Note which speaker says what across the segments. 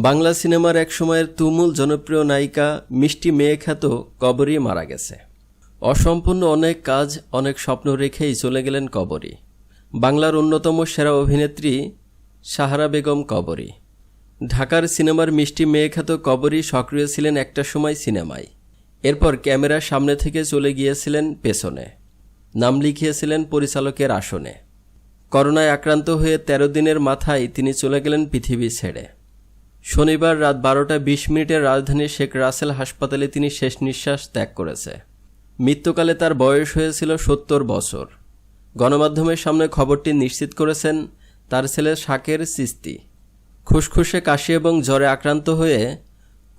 Speaker 1: বাংলা সিনেমার এক সময়ের তুমুল জনপ্রিয় নায়িকা মিষ্টি মেয়ে খ্যাত কবরী মারা গেছে। অসম্পূর্ণ অনেক কাজ, অনেক স্বপ্ন রেখেই চলে গেলেন কবরী। বাংলার অন্যতম সেরা অভিনেত্রী সাহারা বেগম কবরী। ঢাকার সিনেমার মিষ্টি মেয়ে খ্যাত কবরী সক্রিয় ছিলেন একটা সময় সিনেমায়। এরপর ক্যামেরার সামনে থেকে চলে গিয়েছিলেন পেছনে, নাম লিখিয়েছিলেন পরিচালকের আসনে। করোনায় আক্রান্ত হয়ে ১৩ দিনের মাথায় তিনি চলে গেলেন পৃথিবী ছেড়ে। শনিবার রাত ১২:২০ রাজধানীর শেখ রাসেল হাসপাতালে তিনি শেষ নিঃশ্বাস ত্যাগ করেছে। মৃত্যুকালে তার বয়স হয়েছিল ৭০ বছর। গণমাধ্যমের সামনে খবরটি নিশ্চিত করেছেন তার ছেলে শাকের চিস্তি। খুসখুসে কাশি এবং জ্বরে আক্রান্ত হয়ে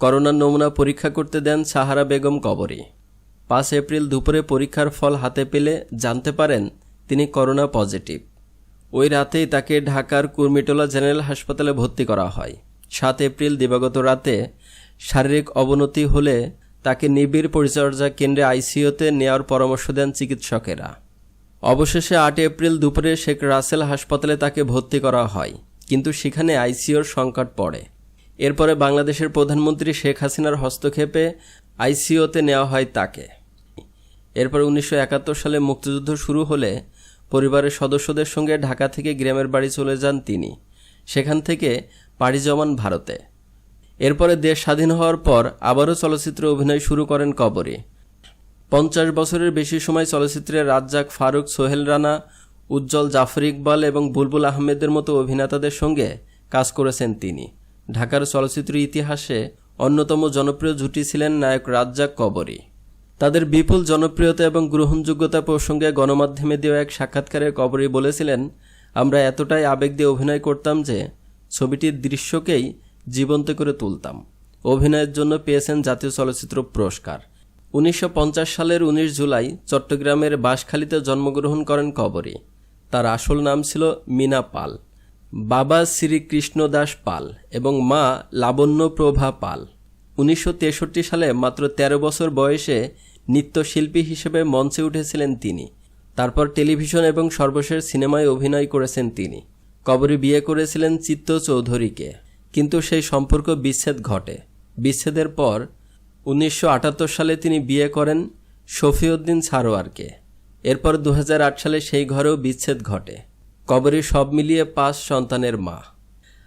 Speaker 1: করোনার নমুনা পরীক্ষা করতে দেন সাহারা বেগম কবরী। ৫ এপ্রিল দুপুরে পরীক্ষার ফল হাতে পেলে জানতে পারেন তিনি করোনা পজিটিভ। ওই রাতেই তাকে ঢাকার কুর্মিটোলা জেনারেল হাসপাতালে ভর্তি করা হয়। ৭ এপ্রিল দিবাগত রাতে শারীরিক অবনতি হলে তাকে নিবিড় পরিচর্যা কেন্দ্রে আইসিইউতে নেওয়ার পরামর্শ দেন চিকিৎসকেরা। অবশেষে ৮ এপ্রিল দুপুরে শেখ রাসেল হাসপাতালে তাকে ভর্তি করা হয়, কিন্তু সেখানে আইসিইউর সংকট পড়ে। এরপরে বাংলাদেশের প্রধানমন্ত্রী শেখ হাসিনার হস্তক্ষেপে আইসিইউতে নেওয়া হয় তাকে। এরপর ১৯৭১ সালে মুক্তিযুদ্ধ শুরু হলে পরিবারের সদস্যদের সঙ্গে ঢাকা থেকে গ্রামের বাড়ি চলে যান তিনি। সেখান থেকে পাড়ি জমান ভারতে। এরপরে দেশ স্বাধীন হওয়ার পর আবারও চলচ্চিত্রে অভিনয় শুরু করেন কবরী। ৫০ বছরের বেশি সময় চলচ্চিত্রে রাজ্জাক, ফারুক, সোহেল রানা, উজ্জ্বল, জাফর ইকবাল এবং বুলবুল আহমেদের মতো অভিনেতাদের সঙ্গে কাজ করেছেন তিনি। ঢাকার চলচ্চিত্র ইতিহাসে অন্যতম জনপ্রিয় জুটি ছিলেন নায়ক রাজ্জাক, কবরী। তাদের বিপুল জনপ্রিয়তা এবং গ্রহণযোগ্যতা প্রসঙ্গে গণমাধ্যমে দেওয়া এক সাক্ষাৎকারে কবরী বলেছিলেন, আমরা এতটাই আবেগ দিয়ে অভিনয় করতাম যে ছবিটির দৃশ্যকেই জীবন্ত করে তুলতাম। অভিনয়ের জন্য পেয়েছেন জাতীয় চলচ্চিত্র পুরস্কার। ১৯৫০ সালের ১৯ জুলাই চট্টগ্রামের বাঁশখালীতে জন্মগ্রহণ করেন কবরী। তার আসল নাম ছিল মীনা পাল। বাবা শ্রীকৃষ্ণ দাস পাল এবং মা লাবণ্যপ্রভা পাল। ১৯৬৩ সালে মাত্র ১৩ বছর বয়সে নৃত্যশিল্পী হিসেবে মঞ্চে উঠেছিলেন তিনি। তারপর টেলিভিশন এবং সর্বশেষ সিনেমায় অভিনয় করেছেন তিনি। কবরী বিয়ে করেছিলেন চিত্ত চৌধুরীকে, কিন্তু সেই সম্পর্ক বিচ্ছেদ ঘটে। বিচ্ছেদের পর ১৯৭৮ সালে তিনি বিয়ে করেন শফিউদ্দিন সারোয়ারকে। এরপর ২০০৮ সালে সেই ঘরেও বিচ্ছেদ ঘটে। কবরী সব মিলিয়ে ৫ সন্তানের মা।